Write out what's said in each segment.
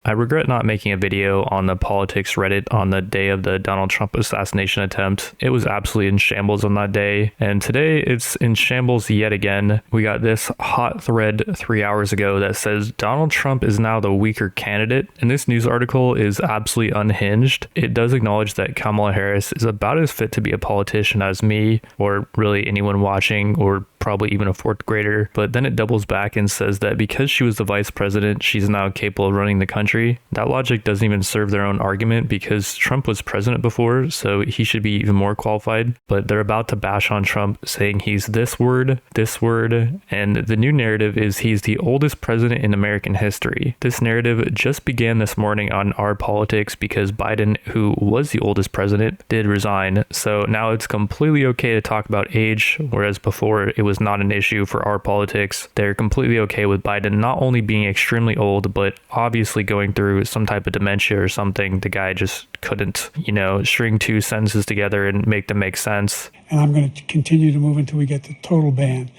I regret not making a video on the politics Reddit on the day of the Donald Trump assassination attempt. It was absolutely in shambles on that day, and today it's in shambles yet again. We got this hot thread 3 hours ago that says Donald Trump is now the weaker candidate, and this news article is absolutely unhinged. It does acknowledge that Kamala Harris is about as fit to be a politician as me, or really anyone watching, or probably even a fourth grader, but then it doubles back and says that because she was the vice president, she's now capable of running the country. That logic doesn't even serve their own argument because Trump was president before, so he should be even more qualified, but they're about to bash on Trump, saying he's this word, and the new narrative is he's the oldest president in American history. This narrative just began this morning on Our Politics because Biden, who was the oldest president, did resign, so now it's completely okay to talk about age, whereas before it was not an issue for Our Politics. They're completely okay with Biden not only being extremely old, but obviously going through some type of dementia or something. The guy just couldn't, string two sentences together and make them make sense. And I'm going to continue to move until we get the total ban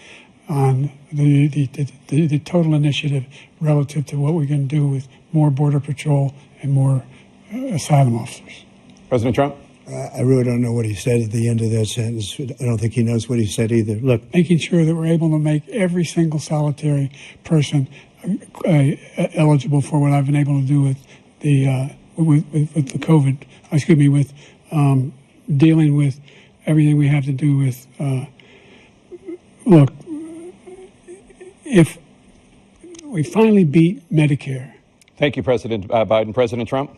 on the total initiative relative to what we're going to do with more border patrol and more asylum officers. President Trump? I really don't know what he said at the end of that sentence. I don't think he knows what he said either. Look, making sure that we're able to make every single solitary person eligible for what I've been able to do with the with the COVID. With dealing with everything we have to do with. Look, if we finally beat Medicare. Thank you, President Biden. President Trump?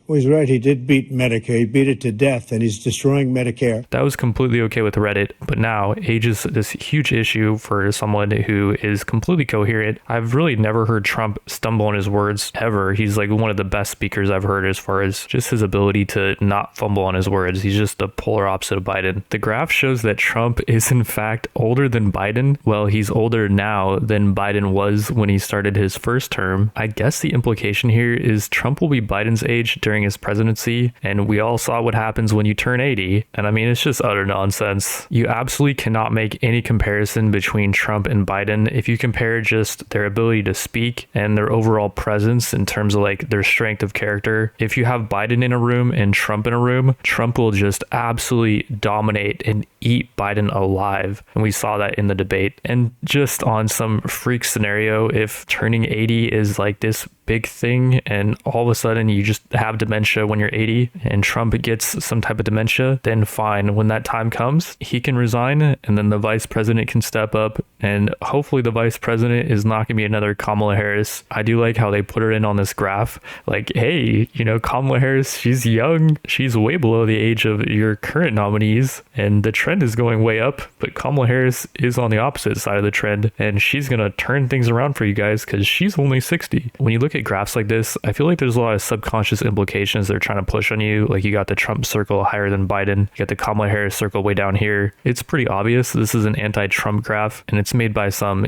Well, he's right. He did beat Medicare. He beat it to death, and he's destroying Medicare. That was completely okay with Reddit, but now age is this huge issue for someone who is completely coherent. I've really never heard Trump stumble on his words ever. He's like one of the best speakers I've heard as far as just his ability to not fumble on his words. He's just the polar opposite of Biden. The graph shows that Trump is in fact older than Biden. Well, he's older now than Biden was when he started his first term. I guess the implication here is Trump will be Biden's age during his presidency, and we all saw what happens when you turn 80, and I mean, it's just utter nonsense. You absolutely cannot make any comparison between Trump and Biden if you compare just their ability to speak and their overall presence in terms of like their strength of character. If you have Biden in a room and Trump in a room, Trump will just absolutely dominate and eat Biden alive, and we saw that in the debate. And just on some freak scenario, if turning 80 is like this big thing and all of a sudden you just have dementia when you're 80 and Trump gets some type of dementia, then fine. When that time comes, he can resign and then the vice president can step up, and hopefully the vice president is not going to be another Kamala Harris. I do like how they put her in on this graph, like, hey, Kamala Harris, she's young, she's way below the age of your current nominees, and the trend is going way up, but Kamala Harris is on the opposite side of the trend, and she's going to turn things around for you guys because she's only 60. When you look at graphs like this, I feel like there's a lot of subconscious implications they're trying to push on you. Like, you got the Trump circle higher than Biden, you got the Kamala Harris circle way down here. It's pretty obvious this is an anti-Trump graph, and it's made by some,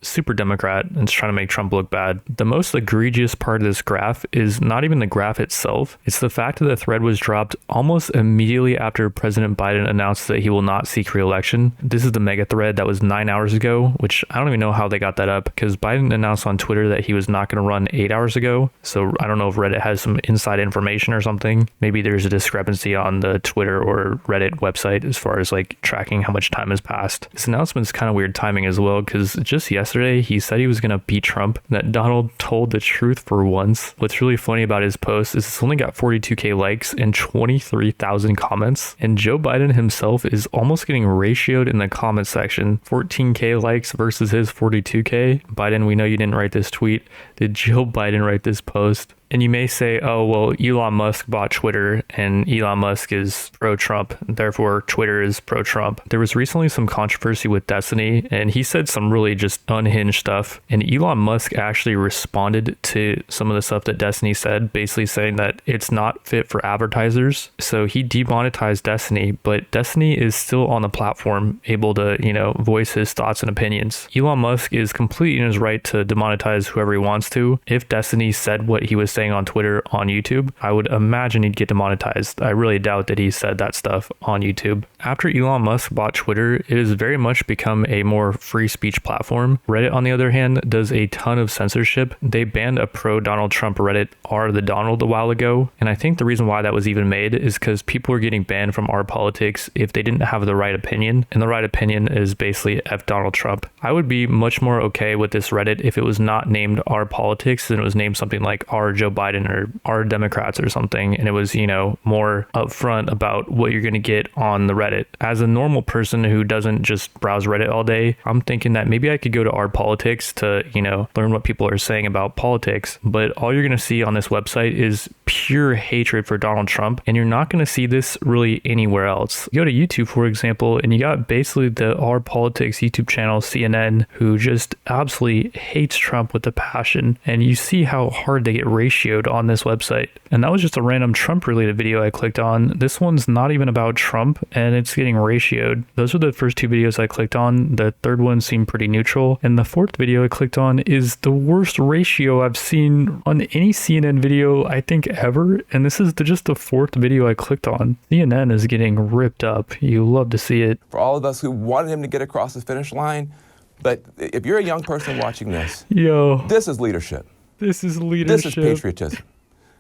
super Democrat, and it's trying to make Trump look bad. The most egregious part of this graph is not even the graph itself. It's the fact that the thread was dropped almost immediately after President Biden announced that he will not seek re-election. This is the mega thread that was 9 hours ago, which I don't even know how they got that up, because Biden announced on Twitter that he was not going to run 8 hours ago. So I don't know if Reddit has some inside information or something. Maybe there's a discrepancy on the Twitter or Reddit website as far as like tracking how much time has passed. This announcement's kind of weird timing as well, because just yesterday he said he was going to beat Trump, that Donald told the truth for once. What's really funny about his post is it's only got 42k likes and 23,000 comments, and Joe Biden himself is almost getting ratioed in the comment section. 14k likes versus his 42k. Biden, we know you didn't write this tweet. Did Joe Biden write this post? And you may say, oh, well, Elon Musk bought Twitter and Elon Musk is pro-Trump, therefore Twitter is pro-Trump. There was recently some controversy with Destiny, and he said some really just unhinged stuff. And Elon Musk actually responded to some of the stuff that Destiny said, basically saying that it's not fit for advertisers. So he demonetized Destiny, but Destiny is still on the platform, able to, voice his thoughts and opinions. Elon Musk is completely in his right to demonetize whoever he wants to. If Destiny said what he was saying saying on Twitter on YouTube, I would imagine he'd get demonetized. I really doubt that he said that stuff on YouTube. After Elon Musk bought Twitter, it has very much become a more free speech platform. Reddit, on the other hand, does a ton of censorship. They banned a pro-Donald Trump Reddit, R the Donald, a while ago, and I think the reason why that was even made is because people were getting banned from R politics if they didn't have the right opinion, and the right opinion is basically F Donald Trump. I would be much more okay with this Reddit if it was not named R politics and it was named something like R Joe Biden or R Democrats or something, and it was, you know, more upfront about what you're going to get on the Reddit. As a normal person who doesn't just browse Reddit all day, I'm thinking that maybe I could go to R politics to, you know, learn what people are saying about politics, but all you're going to see on this website is pure hatred for Donald Trump, and you're not going to see this really anywhere else. You go to YouTube, for example, and you got basically the R Politics YouTube channel, CNN, who just absolutely hates Trump with a passion, and you see how hard they get ratioed on this website. And that was just a random Trump related video I clicked on. This one's not even about Trump, and it's getting ratioed. Those are the first two videos I clicked on. The third one seemed pretty neutral, and the fourth video I clicked on is the worst ratio I've seen on any CNN video I think ever, and this is just the fourth video I clicked on. CNN is getting ripped up. You love to see it. For all of us who wanted him to get across the finish line, but if you're a young person watching this, this is leadership. This is leadership. This is patriotism.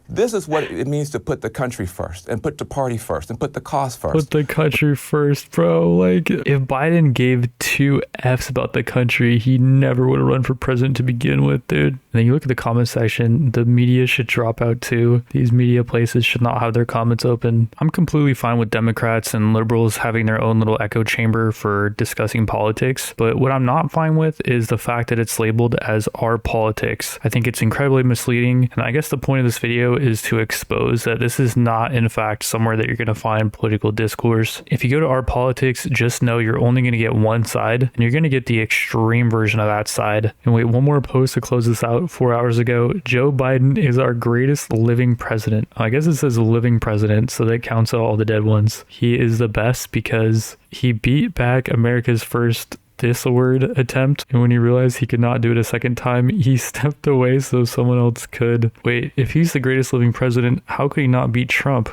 This is what it means to put the country first and put the party first and put the cause first. Put the country first, bro. Like, if Biden gave 2 Fs about the country, he never would have run for president to begin with, dude. And then you look at the comment section, the media should drop out too. These media places should not have their comments open. I'm completely fine with Democrats and liberals having their own little echo chamber for discussing politics, but what I'm not fine with is the fact that it's labeled as our politics. I think it's incredibly misleading, and I guess the point of this video is to expose that this is not, in fact, somewhere that you're going to find political discourse. If you go to our politics, just know you're only going to get one side, and you're going to get the extreme version of that side. And wait, one more post to close this out. 4 hours ago, Joe Biden is our greatest living president. I guess it says living president, so that counts all the dead ones. He is the best because he beat back America's first word attempt, and when he realized he could not do it a second time, he stepped away so someone else could. Wait, if he's the greatest living president, how could he not beat Trump?